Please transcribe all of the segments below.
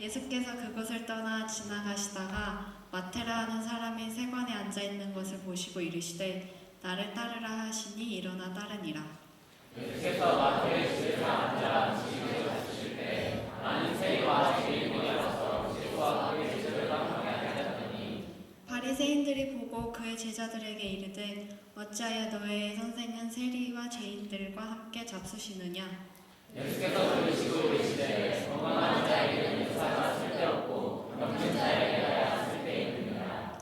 예수께서 그곳을 떠나 지나가시다가 마테라 하는 사람이 세관에 앉아 있는 것을 보시고 이르시되 나를 따르라 하시니 일어나 따르니라. 예수께서 마태의 집에 앉아 음식을 잡수실 때 많은 세리와 죄인들이 와서 예수와 그의 제자들과 함께 앉았더니 바리새인들이 보고 그의 제자들에게 이르되 어찌하여 너의 선생은 세리와 죄인들과 함께 잡수시느냐. 예수께서 들으시고 이르시되 건강한 자에게는 의사가 쓸데없고 병든 자에게야 쓸데있느니라.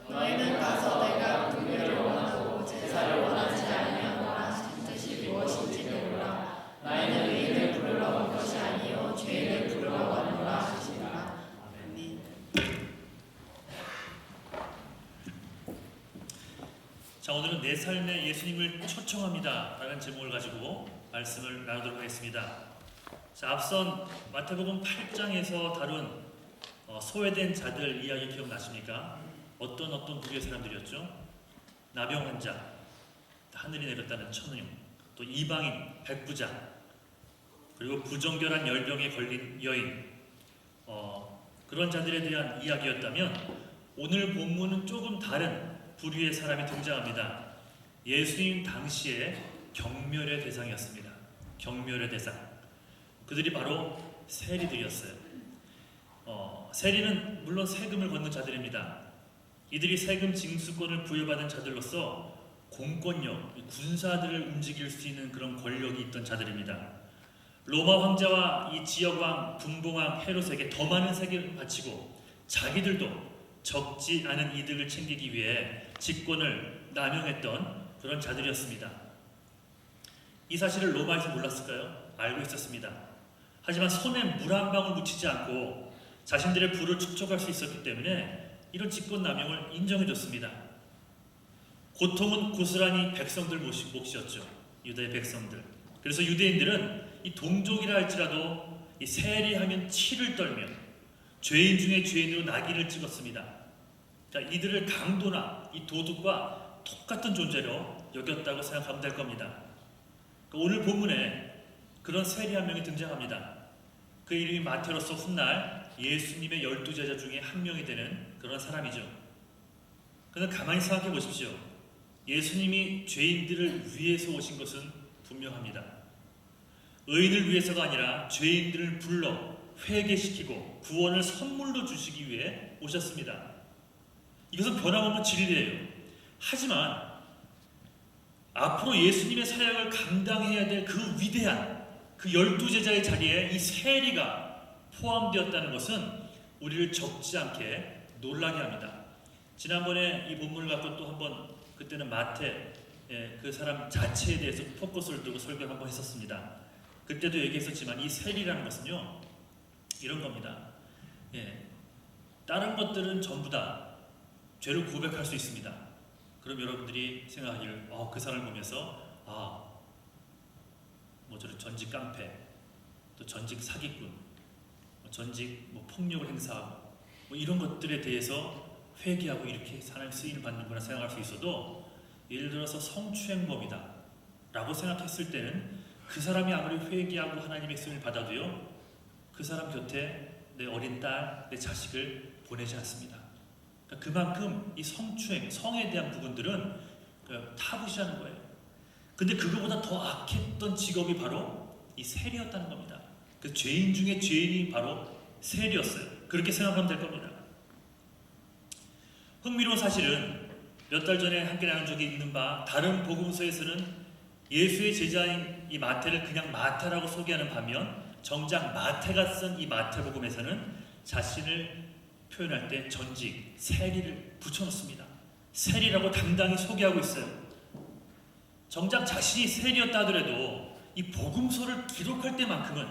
너희는 가서 내가 긍휼을 원하고 제사를 원하지 아니하노라 하신 뜻이 무엇인지 배우라. 나는 의인을 부르러 온 것이 아니요 죄인을 부르러 왔노라 하시니라. 아멘. 자, 오늘은 내 삶에 예수님을 초청합니다 라는 제목을 가지고 말씀을 나누도록 하겠습니다. 자, 앞선 마태복음 8장에서 다룬 소외된 자들 이야기 기억나십니까? 어떤 부류의 사람들이었죠? 나병 환자, 하늘이 내렸다는 천녀, 또 이방인, 백부자, 그리고 부정결한 열병에 걸린 여인, 그런 자들에 대한 이야기였다면 오늘 본문은 조금 다른 부류의 사람이 등장합니다. 예수님 당시에 경멸의 대상이었습니다. 경멸의 대상. 그들이 바로 세리들이었어요. 세리는 물론 세금을 걷는 자들입니다. 이들이 세금 징수권을 부여받은 자들로서 공권력, 군사들을 움직일 수 있는 그런 권력이 있던 자들입니다. 로마 황제와 이 지역왕, 분봉왕 헤롯에게 더 많은 세금을 바치고 자기들도 적지 않은 이득을 챙기기 위해 직권을 남용했던 그런 자들이었습니다. 이 사실을 로마에서 몰랐을까요? 알고 있었습니다. 하지만 손에 물 한 방울 묻히지 않고 자신들의 부를 축적할 수 있었기 때문에 이런 직권 남용을 인정해줬습니다. 고통은 고스란히 백성들 몫이었죠. 유다의 백성들. 그래서 유대인들은 이 동족이라 할지라도 이 세리하면 치를 떨며 죄인 중에 죄인으로 낙인을 찍었습니다. 자, 이들을 강도나 이 도둑과 똑같은 존재로 여겼다고 생각하면 될 겁니다. 오늘 본문에 그런 세리 한 명이 등장합니다. 그 이름이 마테로서 훗날 예수님의 12제자 중에 한 명이 되는 그런 사람이죠. 그런데 가만히 생각해 보십시오. 예수님이 죄인들을 위해서 오신 것은 분명합니다. 의인을 위해서가 아니라 죄인들을 불러 회개시키고 구원을 선물로 주시기 위해 오셨습니다. 이것은 변함없는 진리예요. 하지만 앞으로 예수님의 사역을 감당해야 될 그 위대한 그 12제자의 자리에 이 세리가 포함되었다는 것은 우리를 적지 않게 놀라게 합니다. 지난번에 이 본문을 갖고 또 한번 그때는 마태 그 사람 자체에 대해서 포커스를 두고 설교를 한번 했었습니다. 그때도 얘기했었지만 이 세리라는 것은요 이런 겁니다. 다른 것들은 전부 다 죄를 고백할 수 있습니다. 그럼 여러분들이 생각하기를 그 사람을 보면서 뭐 저런 전직 깡패, 또 전직 사기꾼, 전직 폭력을 행사하고 이런 것들에 대해서 회개하고 이렇게 사람이 쓰임을 받는구나 생각할 수 있어도 예를 들어서 성추행범이다 라고 생각했을 때는 그 사람이 아무리 회개하고 하나님의 쓰임을 받아도요 그 사람 곁에 내 어린 딸, 내 자식을 보내지 않습니다. 그만큼 이 성추행, 성에 대한 부분들은 타부시하는 거예요. 근데 그거보다 더 악했던 직업이 바로 이 세리였다는 겁니다. 그 죄인 중에 죄인이 바로 세리였어요. 그렇게 생각하면 될 겁니다. 흥미로운 사실은 몇 달 전에 함께 나눈 적이 있는 바 다른 복음서에서는 예수의 제자인 이 마태를 그냥 마태라고 소개하는 반면 정작 마태가 쓴 이 마태복음에서는 자신을 표현할 때 전직, 세리를 붙여놓습니다. 세리라고 당당히 소개하고 있어요. 정작 자신이 세리였다 하더라도 이 복음서를 기록할 때만큼은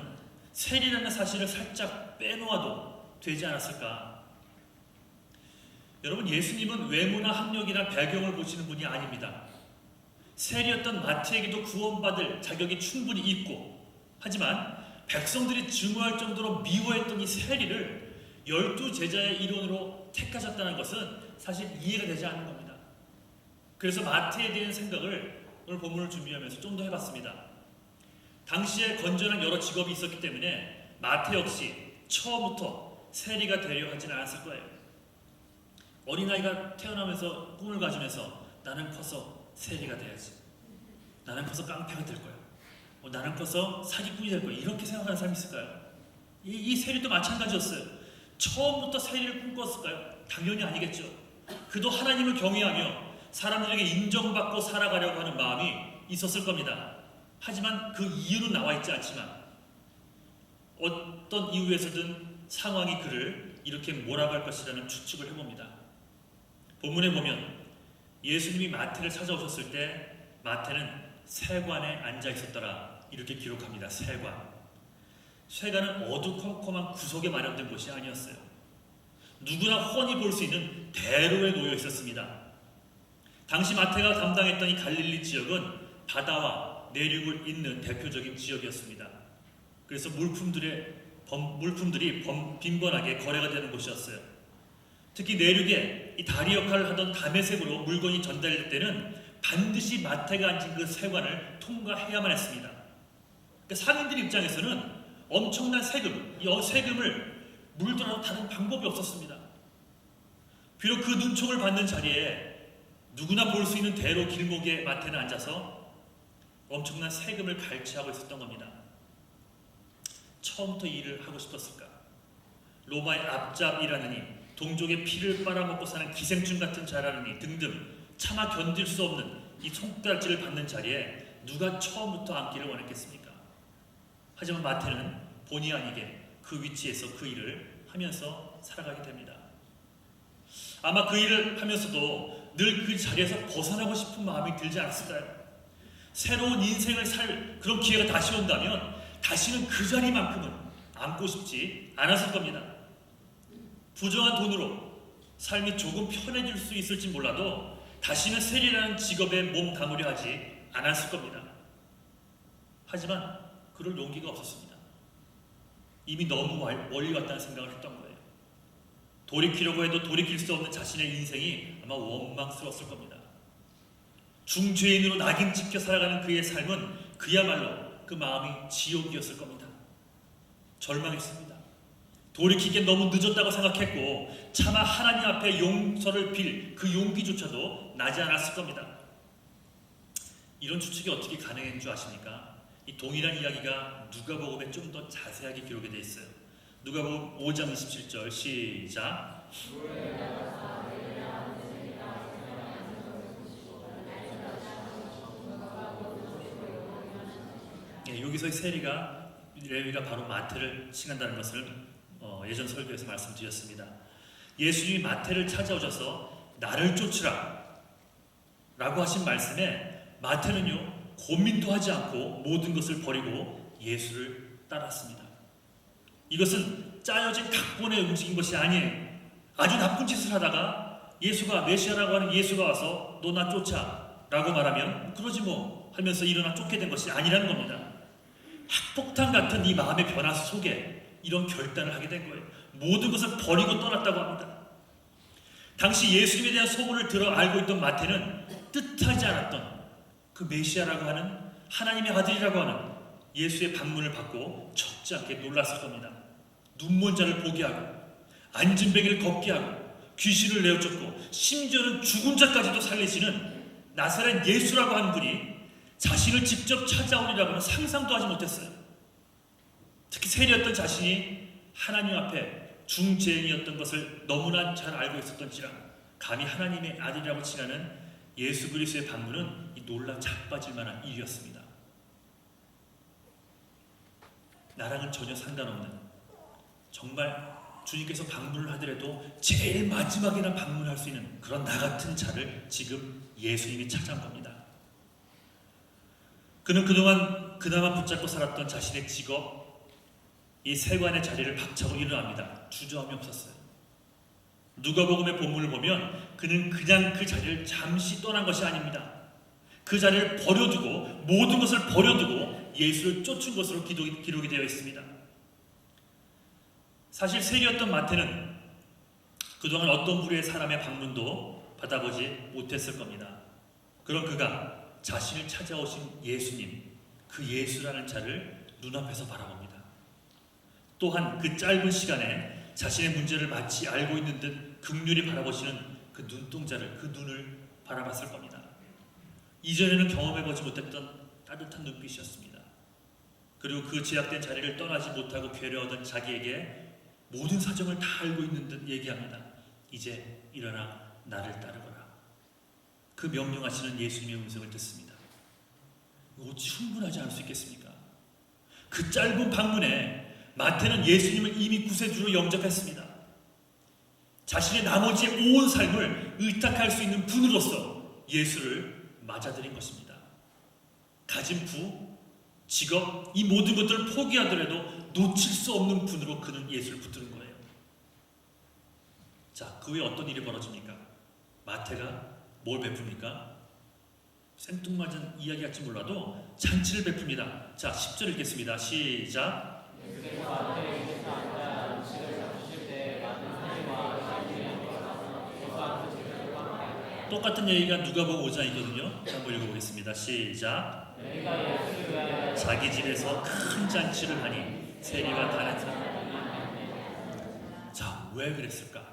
세리라는 사실을 살짝 빼놓아도 되지 않았을까? 여러분, 예수님은 외모나 학력이나 배경을 보시는 분이 아닙니다. 세리였던 마태에게도 구원받을 자격이 충분히 있고, 하지만 백성들이 증오할 정도로 미워했던 이 세리를 12제자의 일원으로 택하셨다는 것은 사실 이해가 되지 않는 겁니다. 그래서 마태에 대한 생각을 오늘 본문을 준비하면서 좀 더 해봤습니다. 당시에 건전한 여러 직업이 있었기 때문에 마태 역시 처음부터 세리가 되려 하진 않았을 거예요. 어린아이가 태어나면서 꿈을 가지면서 나는 커서 세리가 돼야지, 나는 커서 깡패가 될 거야, 나는 커서 사기꾼이 될 거야, 이렇게 생각하는 사람이 있을까요? 이 세리도 마찬가지였어요. 처음부터 세리를 꿈꿨을까요? 당연히 아니겠죠. 그도 하나님을 경외하며 사람들에게 인정받고 살아가려고 하는 마음이 있었을 겁니다. 하지만 그 이유는 나와 있지 않지만 어떤 이유에서든 상황이 그를 이렇게 몰아갈 것이라는 추측을 해봅니다. 본문에 보면 예수님이 마태를 찾아오셨을 때 마태는 세관에 앉아 있었더라 이렇게 기록합니다. 세관은 어두컴컴한 구석에 마련된 곳이 아니었어요. 누구나 훤히 볼 수 있는 대로에 놓여 있었습니다. 당시 마태가 담당했던 이 갈릴리 지역은 바다와 내륙을 잇는 대표적인 지역이었습니다. 그래서 물품들이 빈번하게 거래가 되는 곳이었어요. 특히 내륙에 이 다리 역할을 하던 담에색으로 물건이 전달될 때는 반드시 마태가 앉은 그 세관을 통과해야만 했습니다. 그러니까 상인들 입장에서는 엄청난 세금, 이 세금을 물더라도 다른 방법이 없었습니다. 비록 그 눈총을 받는 자리에 누구나 볼 수 있는 대로 길목에 마태는 앉아서 엄청난 세금을 갈취하고 있었던 겁니다. 처음부터 이 일을 하고 싶었을까? 로마의 앞잡이라느니, 동족의 피를 빨아먹고 사는 기생충 같은 자라느니 등등 차마 견딜 수 없는 이 손가락질을 받는 자리에 누가 처음부터 앉기를 원했겠습니까? 하지만 마태는 본의 아니게 그 위치에서 그 일을 하면서 살아가게 됩니다. 아마 그 일을 하면서도 늘 그 자리에서 벗어나고 싶은 마음이 들지 않았을까요? 새로운 인생을 살 그런 기회가 다시 온다면 다시는 그 자리만큼은 앉고 싶지 않았을 겁니다. 부정한 돈으로 삶이 조금 편해질 수 있을지 몰라도 다시는 세리라는 직업에 몸 담으려 하지 않았을 겁니다. 하지만 그럴 용기가 없었습니다. 이미 너무 멀리 갔다는 생각을 했던 거예요. 돌이키려고 해도 돌이킬 수 없는 자신의 인생이 아마 원망스러웠을 겁니다. 중죄인으로 낙인 찍혀 살아가는 그의 삶은 그야말로 그 마음이 지옥이었을 겁니다. 절망했습니다. 돌이키기엔 너무 늦었다고 생각했고 차마 하나님 앞에 용서를 빌 그 용기조차도 나지 않았을 겁니다. 이런 추측이 어떻게 가능한 줄 아십니까? 이 동일한 이야기가 누가복음에 좀 더 자세하게 기록이 되어 있어요. 누가복음 5장 27절 시작. 여기서의 세리가 레위가 바로 마태를 칭한다는 것을 예전 설교에서 말씀드렸습니다. 예수님이 마태를 찾아오셔서 나를 쫓으라 라고 하신 말씀에 마태는요 고민도 하지 않고 모든 것을 버리고 예수를 따랐습니다. 이것은 짜여진 각본에 움직인 것이 아니에요. 아주 나쁜 짓을 하다가 예수가 메시아라고 하는 예수가 와서 너 나 쫓아 라고 말하면 그러지 뭐 하면서 일어나 쫓게 된 것이 아니라는 겁니다. 핵폭탄 같은 이 마음의 변화 속에 이런 결단을 하게 된 거예요. 모든 것을 버리고 떠났다고 합니다. 당시 예수님에 대한 소문을 들어 알고 있던 마태는 뜻하지 않았던 그 메시아라고 하는 하나님의 아들이라고 하는 예수의 방문을 받고 적지 않게 놀랐을 겁니다. 눈먼 자를 보게 하고 앉은 베개를 걷게 하고 귀신을 내어쫓고 심지어는 죽은 자까지도 살리시는 나사렛 예수라고 하는 분이 자신을 직접 찾아오리라고는 상상도 하지 못했어요. 특히 세리였던 자신이 하나님 앞에 중죄인이었던 것을 너무나 잘 알고 있었던지라 감히 하나님의 아들이라고 칭하는 예수 그리스도의 방문은 이 놀라 자빠질 만한 일이었습니다. 나랑은 전혀 상관없는 정말 주님께서 방문을 하더라도 제일 마지막에나 방문할 수 있는 그런 나 같은 자를 지금 예수님이 찾아온 겁니다. 그는 그동안 그나마 붙잡고 살았던 자신의 직업, 이 세관의 자리를 박차고 일어납니다. 주저함이 없었어요. 누가복음의 본문을 보면 그는 그냥 그 자리를 잠시 떠난 것이 아닙니다. 그 자리를 버려두고 모든 것을 버려두고 예수를 쫓은 것으로 기록이 되어 있습니다. 사실 세리였던 마태는 그동안 어떤 부류의 사람의 방문도 받아보지 못했을 겁니다. 그런 그가 자신을 찾아오신 예수님, 그 예수라는 자를 눈앞에서 바라봅니다. 또한 그 짧은 시간에 자신의 문제를 마치 알고 있는 듯 긍휼히 바라보시는 그 눈동자를, 그 눈을 바라봤을 겁니다. 이전에는 경험해보지 못했던 따뜻한 눈빛이었습니다. 그리고 그 제약된 자리를 떠나지 못하고 괴로워하던 자기에게 모든 사정을 다 알고 있는 듯 얘기합니다. 이제 일어나 나를 따르거라. 그 명령하시는 예수님의 음성을 듣습니다. 어찌 흥분하지 않을 수 있겠습니까? 그 짧은 방문에 마태는 예수님을 이미 구세주로 영접했습니다. 자신의 나머지의 온 삶을 의탁할 수 있는 분으로서 예수를 맞아들인 것입니다. 가진 부, 직업, 이 모든 것들을 포기하더라도 놓칠 수 없는 분으로 그는 예수를 붙드는 거예요. 자, 그 후에 어떤 일이 벌어집니까? 마태가 뭘 베풉니까? 생뚱맞은 이야기 같지 몰라도 잔치를 베풉니다. 자, 10절 읽겠습니다. 시작. 똑같은 얘기가 누가복음 5장이거든요. 한번 읽어보겠습니다. 시작. 자기 집에서 큰 잔치를 하니 세리와 다른 사람. 자, 왜 그랬을까?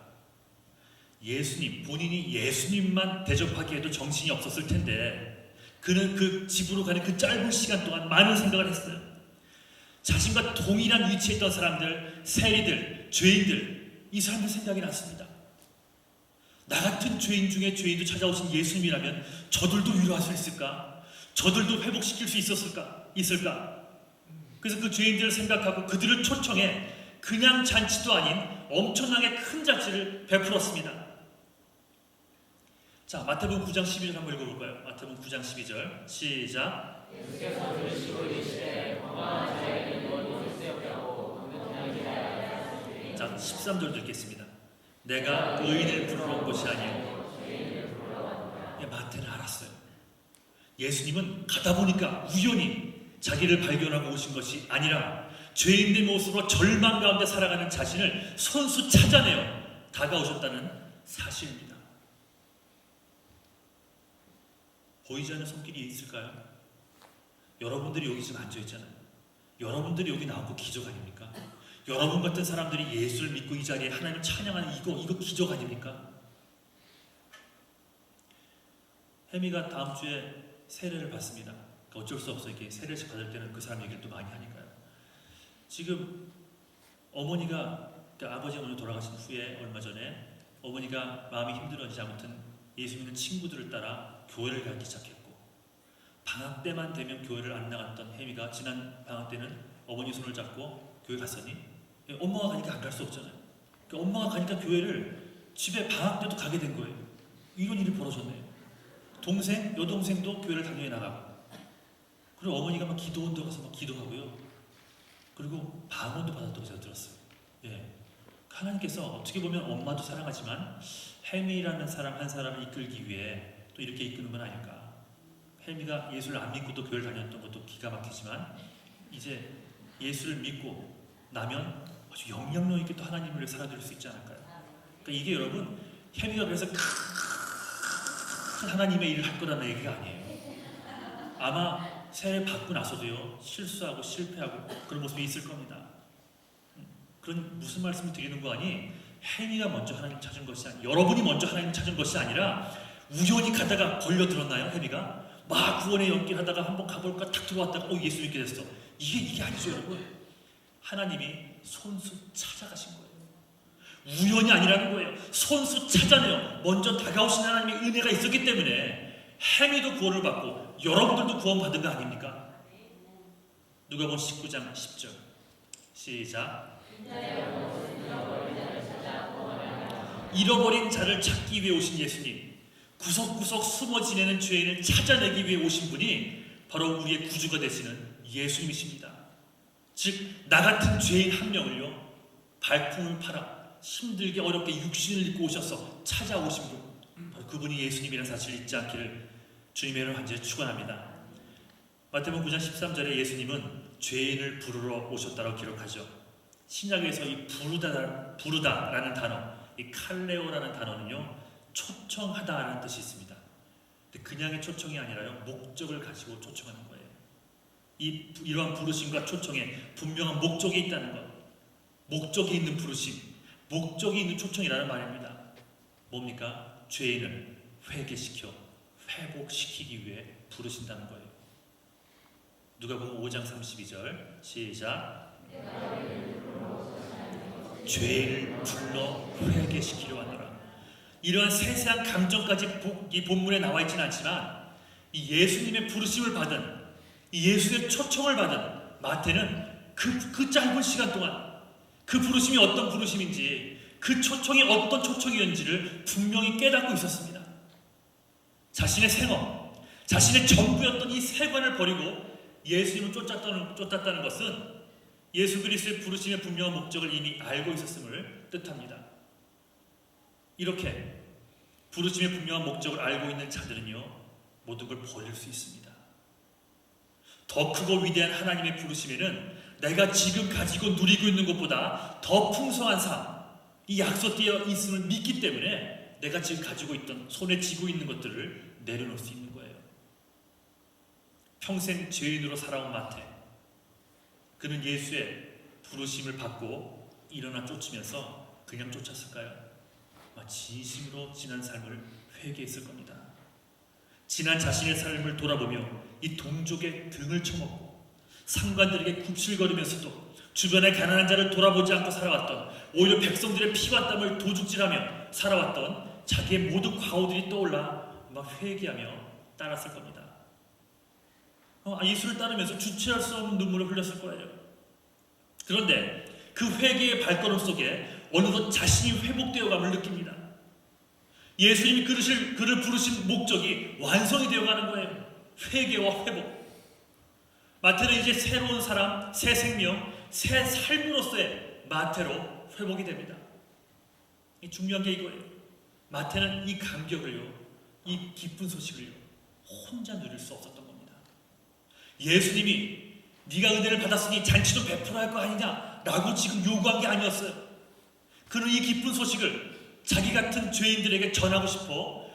예수님, 본인이 예수님만 대접하기에도 정신이 없었을 텐데 그는 그 집으로 가는 그 짧은 시간 동안 많은 생각을 했어요. 자신과 동일한 위치에 있던 사람들, 세리들, 죄인들, 이 사람들 생각이 났습니다. 나 같은 죄인 중에 죄인도 찾아오신 예수님이라면 저들도 위로할 수 있을까? 저들도 회복시킬 수 있을까? 그래서 그 죄인들을 생각하고 그들을 초청해 그냥 잔치도 아닌 엄청나게 큰 잔치를 베풀었습니다. 자, 마태복음 9장 12절 한번 읽어볼까요? 마태복음 9장 12절 시작. 자, 13절 읽겠습니다. 내가 의인을 부르러 온 것이 아니요. 마태는 알았어요. 예수님은 가다 보니까 우연히 자기를 발견하고 오신 것이 아니라 죄인된 모습으로 절망 가운데 살아가는 자신을 손수 찾아내어 다가오셨다는 사실입니다. 보이지 않는 손길이 있을까요? 여러분들이 여기 지금 앉아있잖아요. 여러분들이 여기 나오고 기적 아닙니까? 여러분 같은 사람들이 예수를 믿고 이 자리에 하나님을 찬양하는 이거 기적 아닙니까? 혜미가 다음 주에 세례를 받습니다. 그러니까 어쩔 수 없어. 이렇게 세례식 받을 때는 그 사람 얘기를 또 많이 하니까요. 지금 어머니가, 그러니까 아버지 어머니 돌아가신 후에 얼마 전에 어머니가 마음이 힘들었는지 아무튼 예수 믿는 친구들을 따라 교회를 가기 시작했고, 방학 때만 되면 교회를 안 나갔던 혜미가 지난 방학 때는 어머니 손을 잡고 교회 갔더니 엄마가 가니까 안 갈 수 없잖아요. 그러니까 엄마가 가니까 교회를 집에 방학 때도 가게 된 거예요. 이런 일이 벌어졌네요. 여동생도 교회를 당연히 나가고, 그리고 어머니가 막 기도원도 가서 막 기도하고요. 그리고 방언도 받았다고 제가 들었어요. 예. 하나님께서 어떻게 보면 엄마도 사랑하지만 혜미라는 사람 한 사람을 이끌기 위해 또 이렇게 이끄는 건 아닐까. 혜미가 예수를 안 믿고도 교회를 다녔던 것도 기가 막히지만 이제 예수를 믿고 나면 아주 영향력 있게 또 하나님을 위해 살아드릴 수 있지 않을까요? 그러니까 이게 여러분, 혜미가 그래서 큰 하나님의 일을 할 거라는 얘기가 아니에요. 아마 세례 받고 나서도요, 실수하고 실패하고 그런 모습이 있을 겁니다. 그런 무슨 말씀을 드리는 거 아니? 혜미가 먼저 하나님 찾은 것이 아니, 여러분이 먼저 하나님 찾은 것이 아니라 우연히 가다가 걸려들었나요? 혜미가 막 구원의 연기를 하다가 한번 가볼까 탁 들어왔다가 예수 믿게 됐어. 이게 아니죠, 여러분. 하나님이 손수 찾아가신 거예요. 우연이 아니라는 거예요. 손수 찾아내요. 먼저 다가오신 하나님의 은혜가 있었기 때문에 혜미도 구원을 받고 여러분들도 구원 받은 거 아닙니까? 누가복음 19장 10절 시작. 잃어버린 자를 찾기 위해 오신 예수님, 구석구석 숨어 지내는 죄인을 찾아내기 위해 오신 분이 바로 우리의 구주가 되시는 예수님이십니다. 즉, 나 같은 죄인 한 명을요, 발품을 팔아 힘들게 어렵게 육신을 입고 오셔서 찾아오신 분, 바로 그분이 예수님이라는 사실을 잊지 않기를 주님의 이름으로 간절히 축원합니다. 마태복음 9장 13절에 예수님은 죄인을 부르러 오셨다고 기록하죠. 신약에서 이 부르다라는 단어, 이 칼레오라는 단어는요, 초청하다라는 뜻이 있습니다. 근데 그냥의 초청이 아니라요, 목적을 가지고 초청하는 거예요. 이러한 부르심과 초청에 분명한 목적이 있다는 것, 목적이 있는 부르심, 목적이 있는 초청이라는 말입니다. 뭡니까? 죄인을 회개시켜 회복시키기 위해 부르신다는 거예요. 누가복음 5장 32절 시작. 죄인을 불러 회개시키려 하노라. 이러한 세세한 감정까지 이 본문에 나와 있지는 않지만 이 예수님의 부르심을 받은 이 예수의 초청을 받은 마태는 그 짧은 시간 동안 그 부르심이 어떤 부르심인지 그 초청이 어떤 초청이었는지를 분명히 깨닫고 있었습니다. 자신의 생업, 자신의 전부였던 이 세관을 버리고 예수님을 쫓았다는 것은 예수 그리스도의 부르심의 분명한 목적을 이미 알고 있었음을 뜻합니다. 이렇게 부르심의 분명한 목적을 알고 있는 자들은요, 모든 걸 버릴 수 있습니다. 더 크고 위대한 하나님의 부르심에는 내가 지금 가지고 누리고 있는 것보다 더 풍성한 삶, 이 약속되어 있음을 믿기 때문에 내가 지금 가지고 있던 손에 쥐고 있는 것들을 내려놓을 수 있는 거예요. 평생 죄인으로 살아온 마태, 그는 예수의 부르심을 받고 일어나 쫓으면서 그냥 쫓았을까요? 진심으로 지난 삶을 회개했을 겁니다. 지난 자신의 삶을 돌아보며 이 동족의 등을 쳐먹고 상관들에게 굽실거리면서도 주변의 가난한 자를 돌아보지 않고 살아왔던, 오히려 백성들의 피와 땀을 도둑질하며 살아왔던 자기의 모든 과오들이 떠올라 막 회개하며 따랐을 겁니다. 예수를 따르면서 주체할 수 없는 눈물을 흘렸을 거예요. 그런데 그 회개의 발걸음 속에 어느덧 자신이 회복되어감을 느낍니다. 예수님이 그를 부르신 목적이 완성이 되어가는 거예요. 회개와 회복. 마태는 이제 새로운 사람, 새 생명, 새 삶으로서의 마태로 회복이 됩니다. 중요한 게 이거예요. 마태는 이 감격을요, 이 기쁜 소식을요, 혼자 누릴 수 없었던 겁니다. 예수님이 네가 은혜를 받았으니 잔치 좀 베풀어야 할 거 아니냐 라고 지금 요구한 게 아니었어요. 그는 이 기쁜 소식을 자기 같은 죄인들에게 전하고 싶어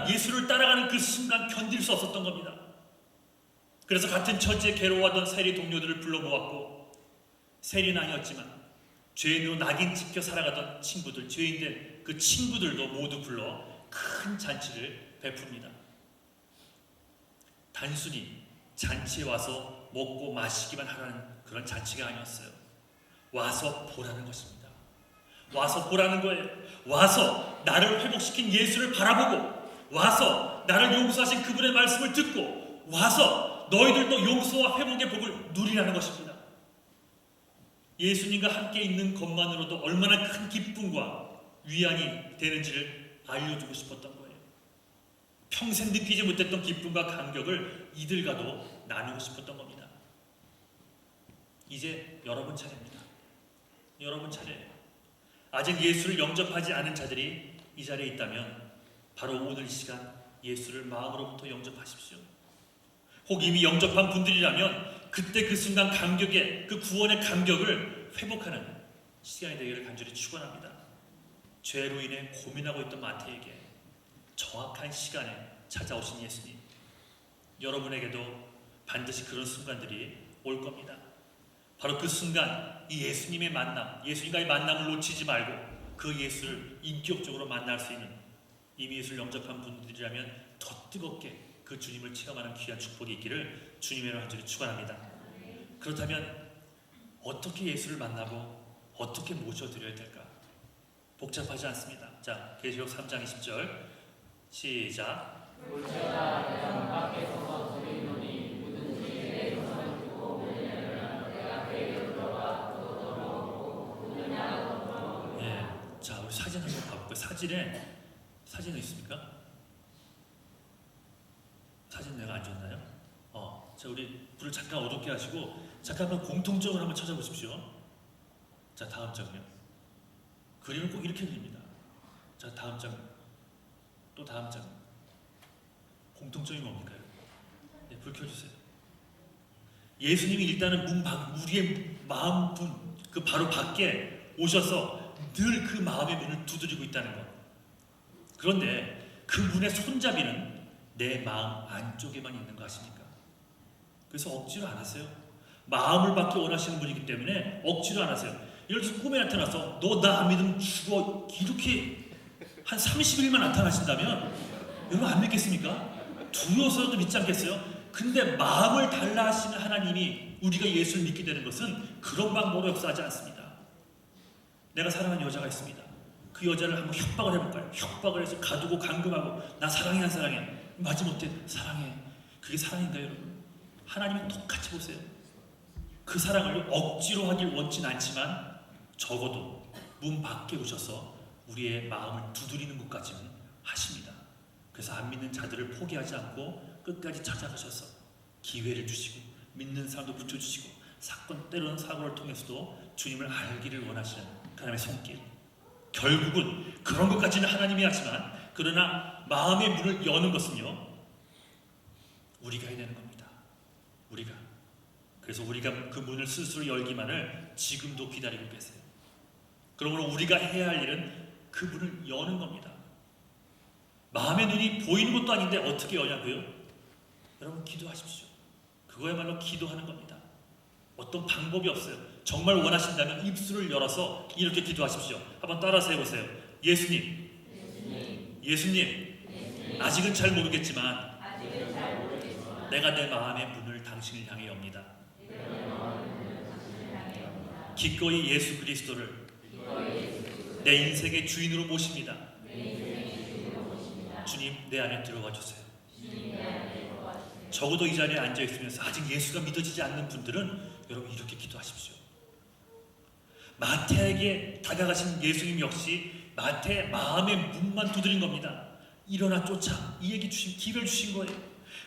예수를 따라가는 그 순간 견딜 수 없었던 겁니다. 그래서 같은 처지에 괴로워하던 세리 동료들을 불러 모았고, 세리는 아니었지만 죄인으로 낙인 찍혀 살아가던 친구들, 죄인된 그 친구들도 모두 불러 큰 잔치를 베풉니다. 단순히 잔치에 와서 먹고 마시기만 하라는 그런 잔치가 아니었어요. 와서 보라는 것입니다. 와서 보라는 거예요. 와서 나를 회복시킨 예수를 바라보고, 와서 나를 용서하신 그분의 말씀을 듣고, 와서 너희들도 용서와 회복의 복을 누리라는 것입니다. 예수님과 함께 있는 것만으로도 얼마나 큰 기쁨과 위안이 되는지를 알려주고 싶었던 거예요. 평생 느끼지 못했던 기쁨과 감격을 이들과도 나누고 싶었던 겁니다. 이제 여러분 차례입니다. 여러분 차례예요. 아직 예수를 영접하지 않은 자들이 이 자리에 있다면 바로 오늘 이 시간 예수를 마음으로부터 영접하십시오. 혹 이미 영접한 분들이라면 그때 그 순간 감격의, 그 구원의 감격을 회복하는 시간이 되기를 간절히 축원합니다. 죄로 인해 고민하고 있던 마태에게 정확한 시간에 찾아오신 예수님, 여러분에게도 반드시 그런 순간들이 올 겁니다. 바로 그 순간 이 예수님의 만남, 예수님과의 만남을 놓치지 말고 그 예수를 인격적으로 만날 수 있는, 이미 예수를 영접한 분들이라면 더 뜨겁게 그 주님을 체험하는 귀한 축복이 있기를 주님의 간절히 축원합니다. 그렇다면 어떻게 예수를 만나고 어떻게 모셔드려야 될까? 복잡하지 않습니다. 자, 계시록 3장 20절 시작. 자, 우리 사진 한번 봐볼까요? 사진은 있습니까? 사진 내가 안 줬나요? 자, 우리 불을 잠깐 어둡게 하시고 잠깐 공통적으로 한번 찾아보십시오. 자, 다음 장면. 그림을 꼭 이렇게 그립니다. 자, 다음 장면. 또 다음 장면. 공통점이 뭡니까요? 네, 불 켜주세요. 예수님이 일단은 우리의 마음 그 바로 밖에 오셔서 늘 그 마음의 문을 두드리고 있다는 것. 그런데 그 문의 손잡이는 내 마음 안쪽에만 있는 거 아십니까? 그래서 억지로 안 하세요. 마음을 받기 원하시는 분이기 때문에 억지로 안 하세요. 예를 들어서 꿈에 나타나서 너 나 안 믿으면 죽어 이렇게 한 30일만 나타나신다면 여러분 안 믿겠습니까? 두려워서도 믿지 않겠어요? 근데 마음을 달라 하시는 하나님이 우리가 예수를 믿게 되는 것은 그런 방법으로 역사하지 않습니다. 내가 사랑하는 여자가 있습니다. 그 여자를 한번 협박을 해볼까요? 협박을 해서 가두고 감금하고 나 사랑해 안 사랑해? 마지못해 사랑해. 그게 사랑인가요 여러분? 하나님은 똑같이 보세요. 그 사랑을 억지로 하길 원치는 않지만 적어도 문 밖에 오셔서 우리의 마음을 두드리는 것까지는 하십니다. 그래서 안 믿는 자들을 포기하지 않고 끝까지 찾아가셔서 기회를 주시고 믿는 사람도 붙여주시고 사건 때로는 사고를 통해서도 주님을 알기를 원하시는 그 하나님의 손길. 결국은 그런 것까지는 하나님이 하지만 그러나 마음의 문을 여는 것은요 우리가 해야 되는 겁니다. 우리가. 그래서 우리가 그 문을 스스로 열기만을 지금도 기다리고 계세요. 그러므로 우리가 해야 할 일은 그 문을 여는 겁니다. 마음의 눈이 보이는 것도 아닌데 어떻게 여냐고요? 여러분 기도하십시오. 그거야말로 기도하는 겁니다. 어떤 방법이 없어요. 정말 원하신다면 입술을 열어서 이렇게 기도하십시오. 한번 따라서 해보세요. 예수님, 아직은 잘 모르겠지만 내가 내 마음의 문을 당신을 향해 엽니다. 기꺼이 예수 그리스도를 내 인생의 주인으로 모십니다. 주님 내 안에 들어와 주세요. 적어도 이 자리에 앉아 있으면서 아직 예수가 믿어지지 않는 분들은 여러분 이렇게 기도하십시오. 마태에게 다가가신 예수님 역시 마태의 마음의 문만 두드린 겁니다. 일어나 쫓아 이 얘기 주신 기회를 주신 거예요.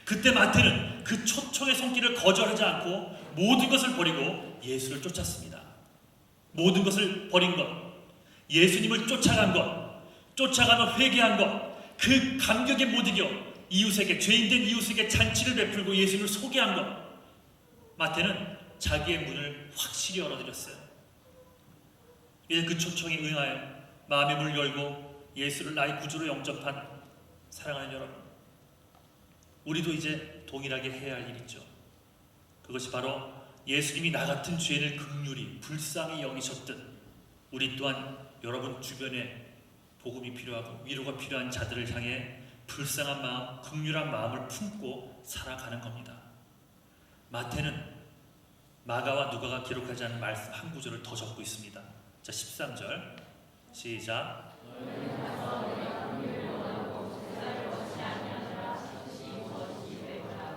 그때 마태는 그 초청의 손길을 거절하지 않고 모든 것을 버리고 예수를 쫓았습니다. 모든 것을 버린 것, 예수님을 쫓아간 것, 쫓아가며 회개한 것, 그 감격에 못 이겨 이웃에게 죄인된 이웃에게 잔치를 베풀고 예수님을 소개한 것. 마태는 자기의 문을 확실히 열어드렸어요. 이제 그 초청에 응하여 마음의 문을 열고 예수를 나의 구주로 영접한 사랑하는 여러분, 우리도 이제 동일하게 해야 할 일이 있죠. 그것이 바로 예수님이 나 같은 죄인을 긍휼히 불쌍히 여기셨듯 우리 또한 여러분 주변에 복음이 필요하고 위로가 필요한 자들을 향해 불쌍한 마음, 긍휼한 마음을 품고 살아가는 겁니다. 마태는 마가와 누가가 기록하지 않은 말씀 한 구절을 더 적고 있습니다. 자, 13절 시작.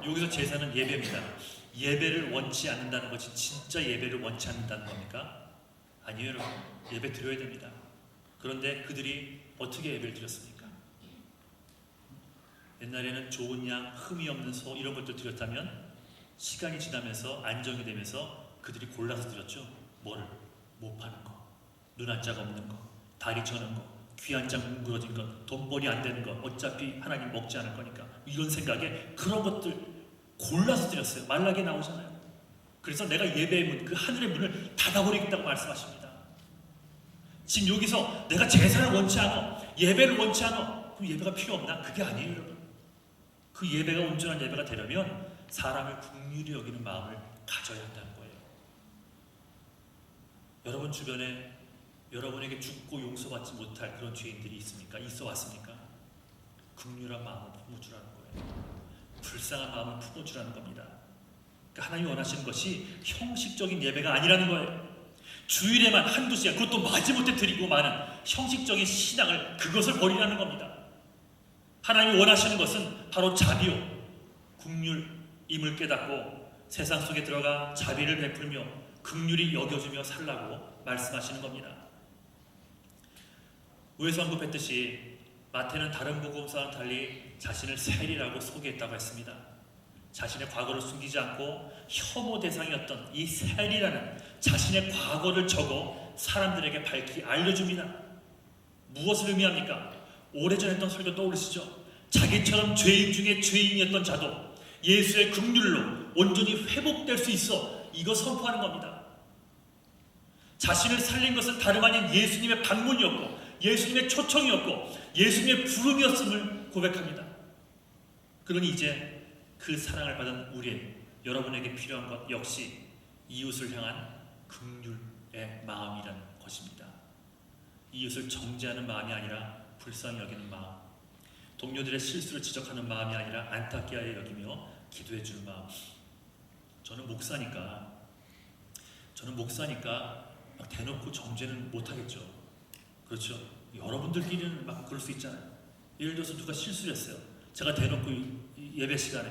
여기서 제사는 예배입니다. 예배를 원치 않는다는 것이 진짜 예배를 원치 않는다는 겁니까? 아니에요 여러분. 예배 드려야 됩니다. 그런데 그들이 어떻게 예배를 드렸습니까? 옛날에는 좋은 양, 흠이 없는 소 이런 것들 드렸다면 시간이 지나면서 안정이 되면서 그들이 골라서 드렸죠. 뭐를? 못 파는 거, 눈 한 짝 없는 거, 다리 저는 거, 귀 한 짝 뭉그러진 거, 돈벌이 안 되는 거, 어차피 하나님 먹지 않을 거니까 이런 생각에 그런 것들 골라서 드렸어요. 말라기에 나오잖아요. 그래서 내가 예배의 문, 그 하늘의 문을 닫아버리겠다고 말씀하십니다. 지금 여기서 내가 제사를 원치 않아, 예배를 원치 않아, 그럼 예배가 필요 없나? 그게 아니에요 여러분. 그 예배가 온전한 예배가 되려면 사람을 긍휼히 여기는 마음을 가져야 한다는 거예요. 여러분 주변에 여러분에게 죽고 용서받지 못할 그런 죄인들이 있습니까? 있어 왔습니까? 긍휼한 마음을 품어주라는 거예요. 불쌍한 마음을 품어주라는 겁니다. 그러니까 하나님이 원하시는 것이 형식적인 예배가 아니라는 거예요. 주일에만 한두 시간, 그것도 마지못해 드리고 마는 형식적인 신앙을, 그것을 버리라는 겁니다. 하나님이 원하시는 것은 바로 자비요, 긍휼임을 깨닫고 세상 속에 들어가 자비를 베풀며 긍휼히 여겨주며 살라고 말씀하시는 겁니다. 위에서 언급했듯이 마태는 다른 복음서와는 달리 자신을 세리라고 소개했다고 했습니다. 자신의 과거를 숨기지 않고 혐오 대상이었던 이 세리라는 자신의 과거를 적어 사람들에게 밝히 알려줍니다. 무엇을 의미합니까? 오래전에 했던 설교 떠오르시죠? 자기처럼 죄인 중에 죄인이었던 자도 예수의 긍휼로 온전히 회복될 수 있어, 이거 선포하는 겁니다. 자신을 살린 것은 다름 아닌 예수님의 방문이었고 예수님의 초청이었고 예수님의 부름이었음을 고백합니다. 그러니 이제 그 사랑을 받은 우리 여러분에게 필요한 것 역시 이웃을 향한 긍휼, 마음이라는 것입니다. 이웃을 정죄하는 마음이 아니라 불쌍히 여기는 마음, 동료들의 실수를 지적하는 마음이 아니라 안타까이 여기며 기도해 주는 마음. 저는 목사니까 막 대놓고 정죄는 못하겠죠. 그렇죠? 여러분들끼리는 막 그럴 수 있잖아요. 예를 들어서 누가 실수를 했어요. 제가 대놓고 예배 시간에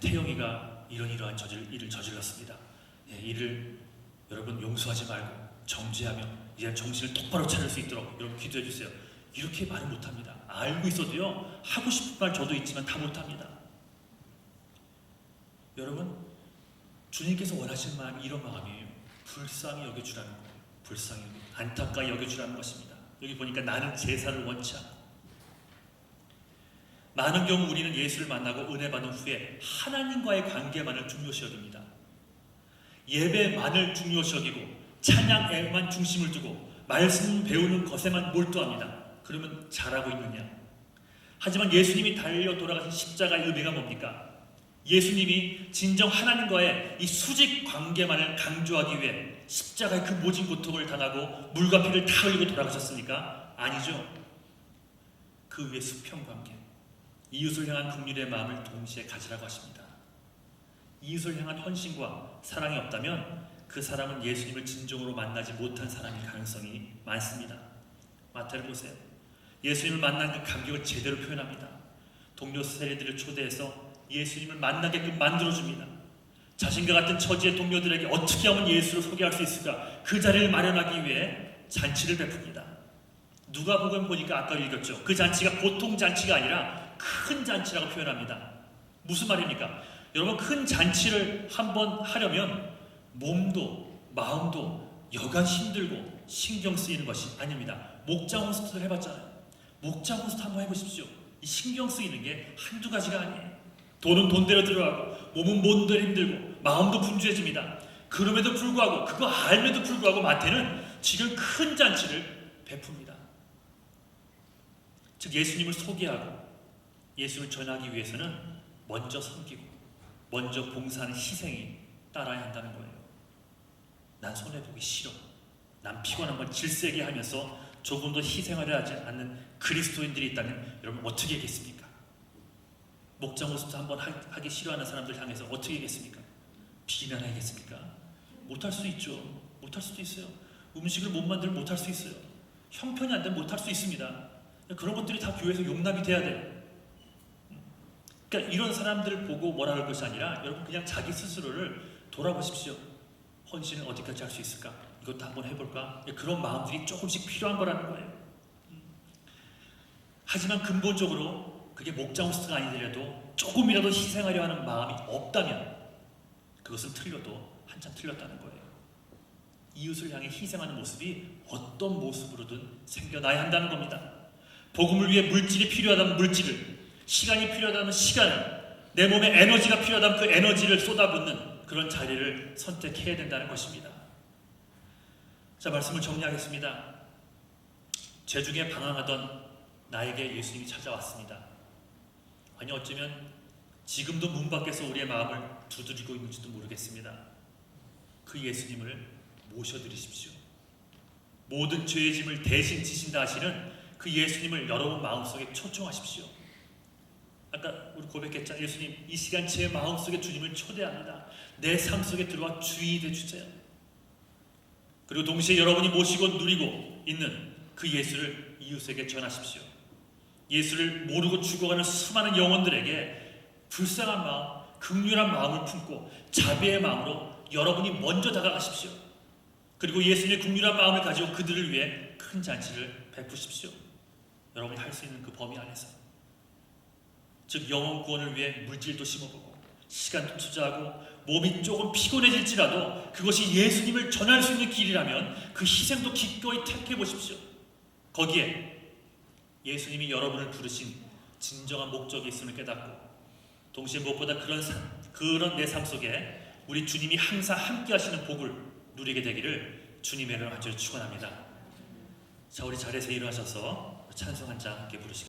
태영이가 이러한 일을 저질렀습니다. 이를 여러분 용서하지 말고 정죄하며 이제 정신을 똑바로 차릴 수 있도록 여러분 기도해 주세요. 이렇게 말을 못합니다. 알고 있어도요, 하고 싶은 말 저도 있지만 다 못합니다. 여러분, 주님께서 원하시는 마음이 이런 마음이에요. 불쌍히 여겨주라는 거예요. 불쌍히 안타까이 여겨주라는 것입니다. 여기 보니까 나는 제사를 원치 않고, 많은 경우 우리는 예수를 만나고 은혜 받은 후에 하나님과의 관계만을 중요시 여깁니다. 예배만을 중요시 여기고 찬양에만 중심을 두고 말씀 배우는 것에만 몰두합니다. 그러면 잘하고 있느냐? 하지만 예수님이 달려 돌아가신 십자가의 의미가 뭡니까? 예수님이 진정 하나님과의 이 수직 관계만을 강조하기 위해 십자가의 그 모진 고통을 당하고 물과 피를 다 흘리고 돌아가셨습니까? 아니죠. 그 위에 수평 관계, 이웃을 향한 긍휼의 마음을 동시에 가지라고 하십니다. 이웃을 향한 헌신과 사랑이 없다면 그 사람은 예수님을 진정으로 만나지 못한 사람일 가능성이 많습니다. 마태를 보세요. 예수님을 만난 그 감격을 제대로 표현합니다. 동료 세리들을 초대해서 예수님을 만나게끔 만들어줍니다. 자신과 같은 처지의 동료들에게 어떻게 하면 예수를 소개할 수 있을까? 그 자리를 마련하기 위해 잔치를 베풉니다. 누가복음 보니까 아까 읽었죠. 그 잔치가 보통 잔치가 아니라 큰 잔치라고 표현합니다. 무슨 말입니까? 여러분, 큰 잔치를 한번 하려면 몸도 마음도 여간 힘들고 신경 쓰이는 것이 아닙니다. 목장 호스트를 해봤잖아요. 목장 호스트 한번 해보십시오. 이 신경 쓰이는 게 한두 가지가 아니에요. 돈은 돈대로 들어가고 몸은 몸대로 힘들고 마음도 분주해집니다. 그럼에도 불구하고, 그거 알면도 불구하고 마태는 지금 큰 잔치를 베풉니다. 즉 예수님을 소개하고 예수를 전하기 위해서는 먼저 섬기고 먼저 봉사하는 희생이 따라야 한다는 거예요. 난 손해보기 싫어. 난 피곤한 걸 질세게 하면서 조금도 희생하려 하지 않는 그리스도인들이 있다면 여러분 어떻게 하겠습니까? 목장 호스트 한번 하기 싫어하는 사람들 향해서 어떻게 하겠습니까? 비난하겠습니까? 못할 수 있죠. 못할 수도 있어요. 음식을 못 만들면 못할 수 있어요. 형편이 안 되면 못할 수 있습니다. 그런 것들이 다 교회에서 용납이 돼야 돼요. 그러니까 이런 사람들을 보고 뭐라 할 것이 아니라 여러분 그냥 자기 스스로를 돌아보십시오. 헌신을 어디까지 할 수 있을까? 이것도 한번 해볼까? 그런 마음들이 조금씩 필요한 거라는 거예요. 하지만 근본적으로 그게 목장 호스트가 아니더라도 조금이라도 희생하려 하는 마음이 없다면 그것은 틀려도 한참 틀렸다는 거예요. 이웃을 향해 희생하는 모습이 어떤 모습으로든 생겨나야 한다는 겁니다. 복음을 위해 물질이 필요하다면 물질을, 시간이 필요하다면 시간을, 내 몸에 에너지가 필요하다면 그 에너지를 쏟아붓는 그런 자리를 선택해야 된다는 것입니다. 자, 말씀을 정리하겠습니다. 죄중에 방황하던 나에게 예수님이 찾아왔습니다. 아니 어쩌면 지금도 문 밖에서 우리의 마음을 두드리고 있는지도 모르겠습니다. 그 예수님을 모셔드리십시오. 모든 죄의 짐을 대신 지신다 하시는 그 예수님을 여러분 마음속에 초청하십시오. 아까 우리 고백했잖아요. 예수님, 이 시간 제 마음속에 주님을 초대합니다. 내 삶 속에 들어와 주인이 되주세요. 그리고 동시에 여러분이 모시고 누리고 있는 그 예수를 이웃에게 전하십시오. 예수를 모르고 죽어가는 수많은 영혼들에게 불쌍한 마음, 긍휼한 마음을 품고 자비의 마음으로 여러분이 먼저 다가가십시오. 그리고 예수님의 긍휼한 마음을 가지고 그들을 위해 큰 잔치를 베푸십시오. 여러분이 할 수 있는 그 범위 안에서. 즉 영혼 구원을 위해 물질도 심어보고 시간도 투자하고 몸이 조금 피곤해질지라도 그것이 예수님을 전할 수 있는 길이라면 그 희생도 기꺼이 택해보십시오. 거기에 예수님이 여러분을 부르신 진정한 목적이 있음을 깨닫고 동시에 무엇보다 그런 내 삶 속에 우리 주님이 항상 함께 하시는 복을 누리게 되기를 주님의 이름으로 축원합니다. 자, 우리 자리에서 일어나셔서 찬송 한 장 함께 부르시겠습니다.